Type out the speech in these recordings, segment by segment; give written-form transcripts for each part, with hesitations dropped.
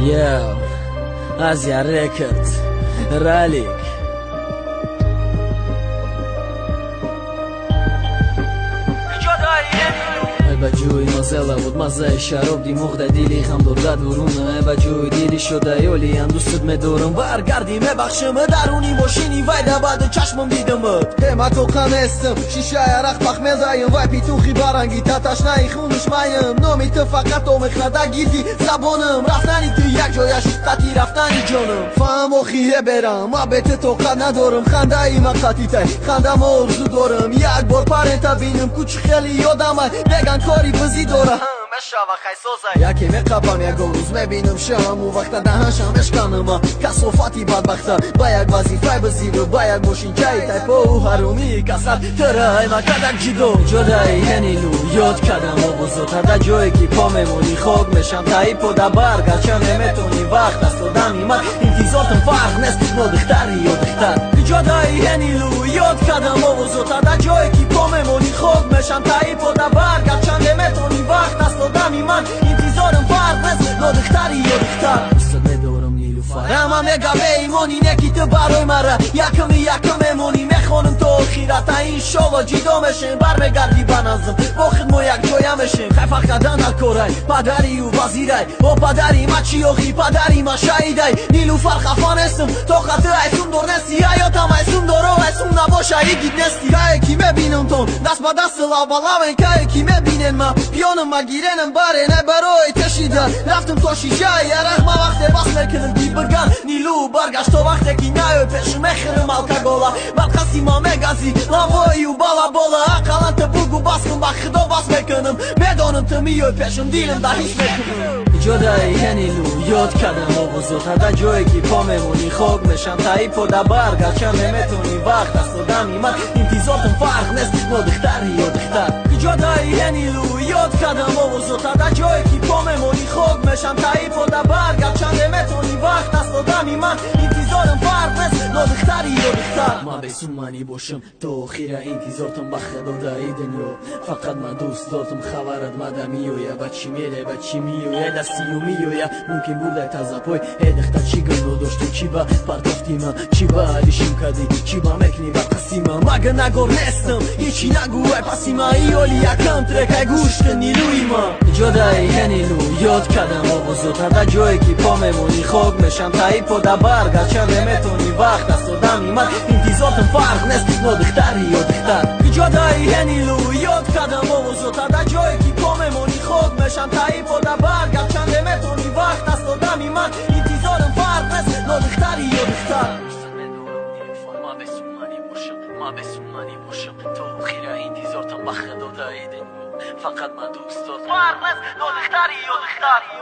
Yo, Asia Records, Ralik. بجوی مزلا بود مزه شراب دی مخده دیلی خم دورد ورونه بجوی دیلی شده یولی هم دوستت مدورم برگردی مبخشم درونی باشینی ویده بعد چشمم دیدمت دمکو قنستم شیشه عرق پخ مزایم وای پیتوخی برنگی تاتش نایی خونش مایم نامی تو فقط و مخنده گیدی زبانم رفتنی تو یک جایش قطی رفتنی جانم فهم و خیه برم محبت تو قد ندارم خنده ای من قطی تای خنده ما ارزو دارم یک بار پرنتا بینم کوچ خیلی یادم بگن کاری بزی داره یکی میقبم یک روز میبینم شم و وقت دهنشم اشکنم کسافتی بدبخته با یک وظیفه بزیر و با یک ماشین جایی تایپ و حرومی کسر ترهای مکدک جیدو جدایی هنیلو یاد کردم و بزرگتر در جایی که پا میمونی خاک میشم تایپ و در برگرچه نمیتونی وقت است و دمی من انتظارتم فرق نیست نادختری یا دختر جدایی هنیلو یاد کردم و بزرگتر در جایی که پا میمونی خاک میشم تایپ و در برگرچه نمیتونی وقت است و دمی من انتظارم فرق نیست نادختری یا دختر دوست ندارم نیلوفر اما میگم ایمانی نکی تو برای مرا یکم میمونی میخوانم تو آخیرت این شالا جیدا میشین برمیگردی بنازم با خدمو یک جایم میشین خیفق کردن در کارای پدری و وزیرای با پدری ما چیوخی پدری ما شهیدای نیلوفر خفان استم طاقت ایسون دور نستی حیاتم ایسون دارو ایسون نباشه ایگید نستی که میبینم تو دست با دست لابالاوین که میبینن ما پیانم ما گیرنم باره نه برای تشیدن رفتم تو شیشه یرخ ما وقت باس میکنم دی بگن نیلو برگشت تو وقتی که نیای پیش مخرم الکاگولا بعد خسی ما مگازی لاوایی و بالا اقلان تو بگو باس کن با خدا باس میکنم میدانم تو میای پیشم دیلم در هیچ میکنم جدایی هنیلو یاد کردم و بزرگتر در جایی که پا میمونی خاک میشم تایپ و در برگرچه نمیتونی وقت است و دمی من انتظارتم فرق نیست نادختری یا دختر جدایی هنیلو یاد کردم و بزرگتر در جایی که پا میمونی خاک میشم تایپ و در برگرچه نمیتونی وقت است و دمی من انتظارم فرق نیست نادختری یا دختر ما بسومانی باشم تو خیره انتظارتم بخدا دایی دنیا فقط من دوست دارتم خبرت مده میویه بچی میره بچی میویه دستی و میویه ممکن بوده تازه پای دختر چی گلو داشتم چی با پرداختی من چی با علیشیم کدی چی با مکنی با قسیمه مگه نگور نیستم هیچی نگوه پسیمه ایالی یکم ترکه گوش که نیلوی ما جدایی هنیلو یاد کردم و بزرگتر در جایی که پا میمونی خاک میشم تایپ و در برگرچه نمیتونی وقت است و دمی من انتظارتم فرق نیست نادختری یا دختر جدایی هنیلو یاد کردم و بزرگتر در جایی که پا میمونی خاک میشم تایپ و در برگرچه نمیتونی وقت است و دمی من انتظارم فرق نیست نادختری یا دختر ما بسومانی باشم تو خیره انتظارتم بخدا دایی دنیا فقط من دوست دارم فرق نیست نادختری یا دختر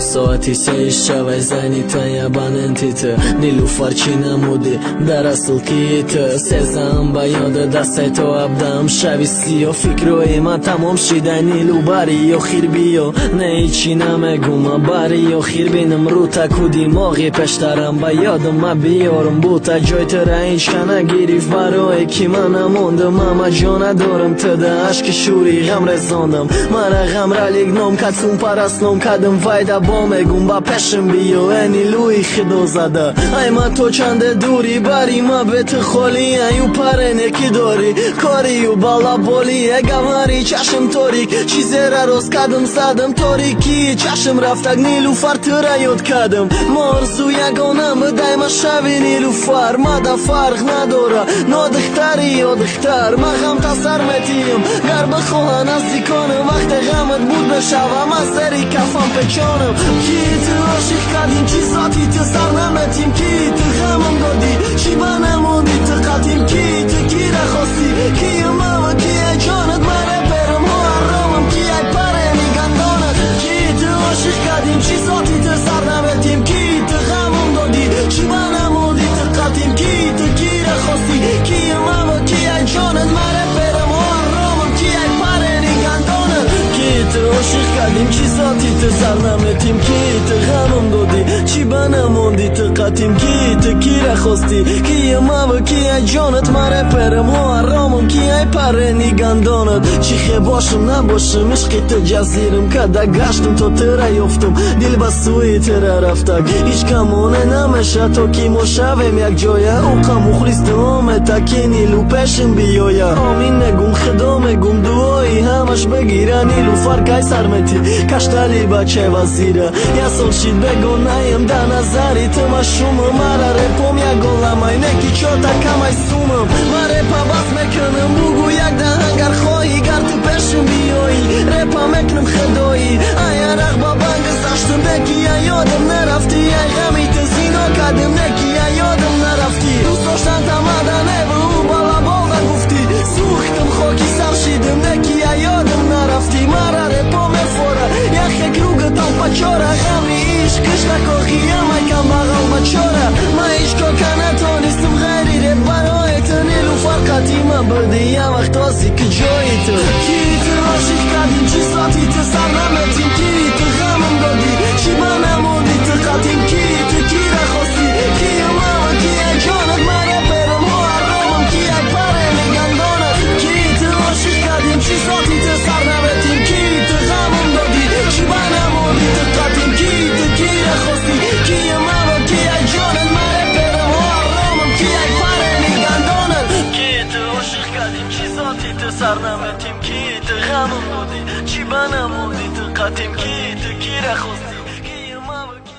ساعتی سه شب زنی تایبان انتیت نیلوفر چی نمودی در اصل کیت سزم با یاد دسته تو عبدم شویستی و فکروی من تمام شیده نیلو باری و خیر بیو نه ایچی نمگوم باری و خیر بینم رو تکو دیماغی پشترم با یادم ما بیارم بوتا جای تر اینش کنه گیریف برای کی من نموندم اما جا ندارم تده عشق شوری غم رزاندم مرا غم را لیگنم کتون پرستنم کدم ویده با میگم با پشم بیو انیلوی خدا زده ای ما تو چند دوری بری ما بیت خالی ایو پرنه کی داری کاری و بالا بولی گواری چشم تاریک چیزی را روز کدم زدم تاریکی چشم رفتک نیلوفر تو را یاد کدم مارزو یگانم دایم شوی نیلوفر ما دا فرق نداره نادختری یا دختر ما غم تا سر متیم گر بخواهن از دیکانم وقت غمت بود بشوم از سری کفم پچانم کی تو عاشق کردیم چی ذاتی تو سر نمتیم کی تو غمم دادی چی با نموندی تو قدیم کی تو کی را خواستی کی ماما کی جانت منه برم ها حرامم کی ای پره میگندانت کی تو عاشق کردیم چی ذاتی تو سر نمتیم کی تو غمم دادی چی با نموندی تو قدیم کی تو کی را خواستی کی ماما کی ای جانت منه برم ها حرامم کی ای پره میگندانت کی تو عاشق کردیم چی ذاتی تو سر نمتیم کی تو غمم دادی چی با نموندی تقاتیم کی تکیره خواستی کی ما کی جانت مره پرم حرامم کی پره نیگندانت چی باشم نباشم عشقی تو جزیرم کده گشتم تو تره یفتم دل بسوی تره رفتک هیچ کمونه نمیشه تو کی مشویم یک جایه اوقا مخلیستم تکی نیلو پیشم بیایه آمین نگم خدا مگم دوایی همش بگیره نیلوفر کای سرمتی کشتلی بچه وزیره یه سال شید بگو نیم ده نظری تما شومم مره رپم یک گلم اینکی چوتا کمای سومم مره پا بس مکنم بگو یک دهنگر خواهی گر تو پیشم بیایی رپا مکنم خدایی ایا رقبا بنگ زشتم نکی یادم نرفتی ای غمی تزینا کدم نکی یادم نرفتی دوست داشتن تمدنه و او بالا بالا گفتی سوختم خاکی سرشیدم نکی یادم نرفتی مره رپا مفوره یخک روگتم پچاره غمی عشق نکاخی اما کم بغل بچاره ما عشقا کنتانیستم غیری رپ برای تنیلو فرقتی من بده یه وقت آسی که جایی تو کی تو عاشق کردیم چی ساتی تو سر نمتیم کی تو غمم دادی چی با نموندی تو قدیم کی تو کی رخواستی کی ماما کی جانت مره برم و حرامم کی پره نگندانت کی تو عاشق کردیم چی ساتی تو سر نمتیم کی تو غمم دادی چی با نموندی تو قدیم کی تو کی رخواستی کی ماما کی جانت مره برم و حرامم کی پره نگندانت کی تو عاشق کردیم چی ساتی تو سر نمتیم کی تو غمم دادی چی با نموندی تو قدیم کی تو کی رخواستی کی ماما کی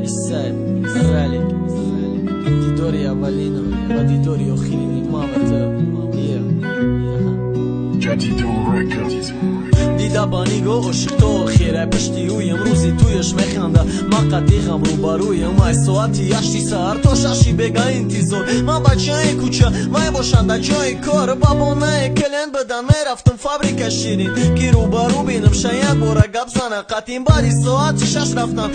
السيد الرالي ديدوري أولينا وديدوري أخيرين مامته جديدو ريكوردز دیده بانیگو عشق تو خیره پشتی اویم روزی تویش میخنده ما قدیقم رو بارویم مای ساعتی یشتی سهر تا ششی بگه انتظار ما بچه ای کوچه مای باشنده جای کار بابا نه کلند بدن میرفتم فابریک شیرین کی رو بارو بینم شاید بوره گب زنه قدیم باری ساعتی شش رفتم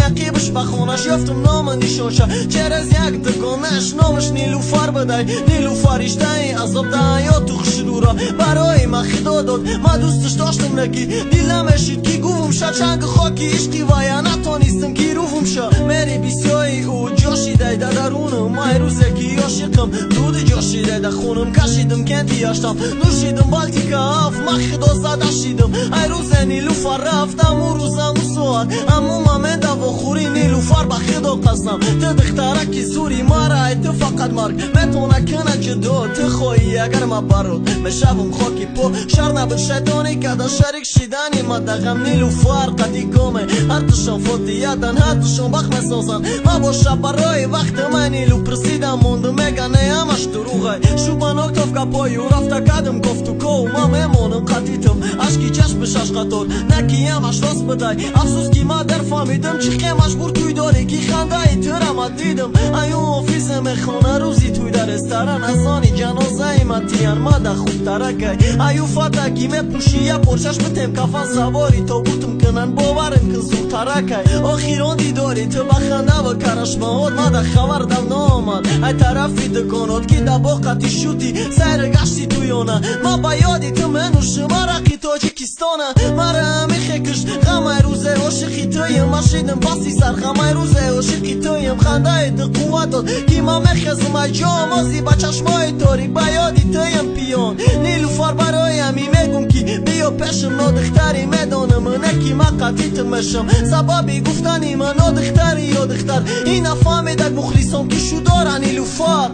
یقیبش بخونش یفتم نام نیشونشه چرز یک دگانش نامش نیلوفر بدای نیلوفریش دایی عذاب دایی تو خشدورا برای ما خدا داد ما دوستش داشتم نگی دیلم شد کی گوم شد چنگ خاکی عشقی و یا نتانیستم کی روم شد مری بیسیایی او جاشی دیده درونم مای روزه کی عاشقم دود جاشی دیده خونم کشیدم کندی یاشتم نوشیدم بالتی که اف ما خدا زده شیدم ای روزه نیلوفر رفتم و روزم و سوال اما مامنده و خوری نیلوفر با خدا قسم تو دخترکی زوری ماره تو فقط مرگ متونه کنه جدا تو خواهی اگر ما برود مشوم خاکی پو شر نبود شیطانی کده شریک شیدنی ما دقم نیلوفر قدی گمه هر تشان فوتیدن هر تشان بخ مسازن ما باشه برای وقت من نیلو پرسیدم موندم مگنه همش دروغه شوبان اکتاف کپایی و رفته کدم گفتو کو ما میمونم قدیتم عشقی چشمش عشقتون نکی همش راست بدای افسوس کی ما در فهمیدم چی خیمش بور توی داره کی خنده ای ترم دیدم ایو آفیس میخونه روزی توی در استران ازانی جنازه ایمتیان ما ده خوب ترکه ایو فتاکی میپوشی یا پرشش بتیم کفن سواری تا بوتم کنن باورم که زور ترکه آخیران دیداری تو بخنده و کرش مهاد ما ده خبر دم نامد ای طرفی دکانات کی ده باقتی شدی سیر گشتی تویانه ما با یادی تو منوشم مرقی تاجیکستانه مره همی خیکش غمه روزه عاشقی تویم مشیدم باسی سر غمه روزه عاشقی تویم خنده ای ده قوت داد کی ما مخزم ای جامازی با چشمای تاریک با یادی تویم پیان نیلوفر برای همی میگم کی بیا پیشم نادختری میدانم نکی ما قطیت مشم سببی گفتنی من نادختری یا دختر این افهمیدک مخلیصم که شو دارن نیلوفر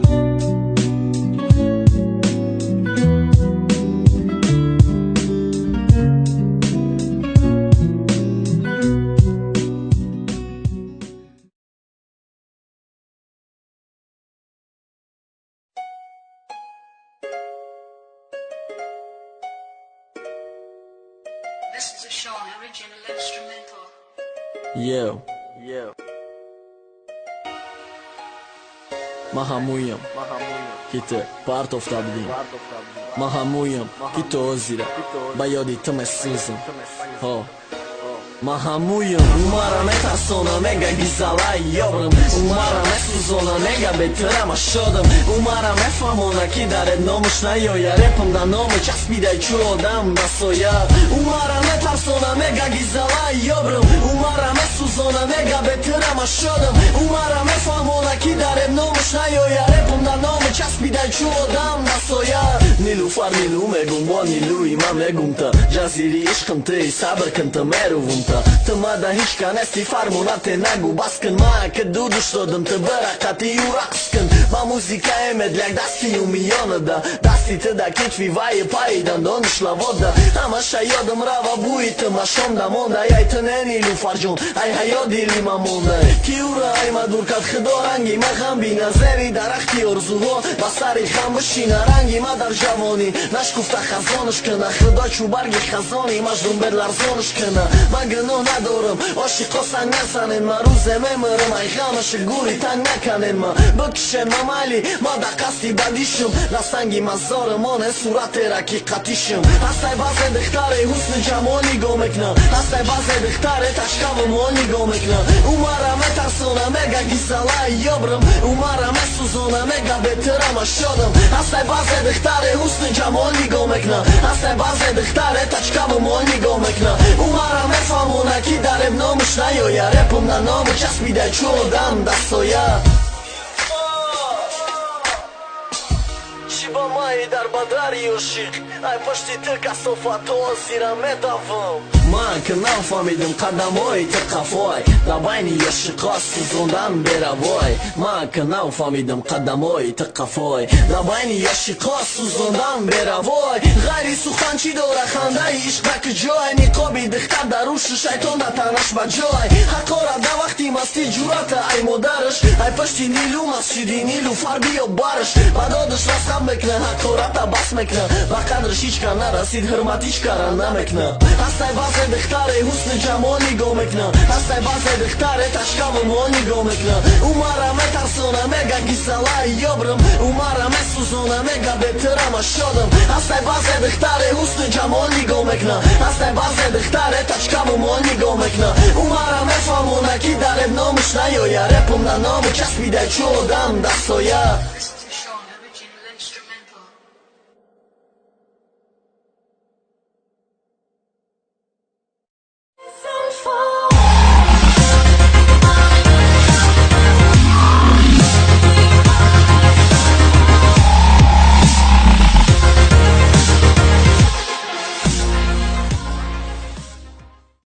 This is a Sean original instrumental. ما همویم که تو پارت افته بدیم ما همویم که تو زیره با یادی تو مسوزم ما همویم مرا نترس тарсона мега гизала ёбрам умара месӯзона мега бетарама шодам умара мефаҳмона ки даред номуш наёя репам дар ному часпидай чӯ одам ба соя умара метарсона мега гизала ёбрам умара месӯзона мега бетарама шодам умара мефаҳмона ки даред номуш наёя репам дар ному часпидай чӯ одам ба соя нилуфар нилу мегум бо нилуи ман мегумта ҷазири ишқм ти сабр кун та мерувумта ты мада ҳеҷ канести фармона те нагу бас кун ман ки дудуш додам ты барақатию рақс кун ба музикае медляк дастию миёнада дасти ты да кетви вайи пайдан дониш лавода ҳамаша ёдам рава бӯи ты машомда монда яй ты не нилуфарҷон ай ҳаё дили ман монда ки ура ай мадур кад худо ранги ман хам бина зери дарахти орзуҳо ба сари хам бишина ранги ман дар ҷавонӣ нашкуфта хазонаш кана худо чӯ барги хазони мажнун бед ларзонаш кана ман гуноҳ надорам ошиқо санг назанен ман рӯзе мемирам ай ғамаша гули танг наканен ман бикишен ман майли ман да қасди бадишум ласанги мазорам оне суратера ки қатишум ҳастай баъзе духтаре ҳусни ҷамол нигоҳ мекунам ҳастай баъзе духтаре ташкаву мол нигоҳ мекунам умара метарсона мега гизала ёбрам умара месӯзона мега бетарама шодам ҳастай баъзе духтаре ҳусни ҷамол нигоҳ мекунам ҳастай баъзе духтаре ташкаву мол нигоҳ мекунам умара мефаҳмона ки дареб номуш наёя репам дар ному часпидай чӯ одам дар соя чӣ ба майи дар бадари ошиқ ай пашти ты касофатҳо зира медавам ман ки нафаҳмидам қадамҳои ты қафой дар байни ёшиқо сӯзондан беравой ман ки нафаҳмидам қадамҳои ты қафой дар байни ёшиқо сӯзондан беравой ғайри сухан чӣ дора хандаи ишқ ба куҷой ниқоби духтар дар рӯшу шайтон дар танаш ба ҷой ҳақора да вақти масти ҷурата ай модараш ай пашти нилу масҷиди нилуфар биё бараш ба додаш расхаб мекна ҳақората бас мекна ба қадраш ҳеҷ кам нарасид ҳурмат ҳеҷ кара намекна ҳастай баъзе духтаре ҳусни ҷамол нигоҳ мекна ҳастай баъзе духтаре ташкаву мол нигоҳ мекна умара метарсона мега гизала ёбрам умара месӯзона мега бетарама шодам ҳастай баъзе духтаре ҳусни ҷамол нигоҳ мекна ҳастай баъзе духтаре ташкаву мол нигоҳ мекна умара мефаҳмона ки дареб номуш наёя репам дар ному часпидай чӯ одам дар соя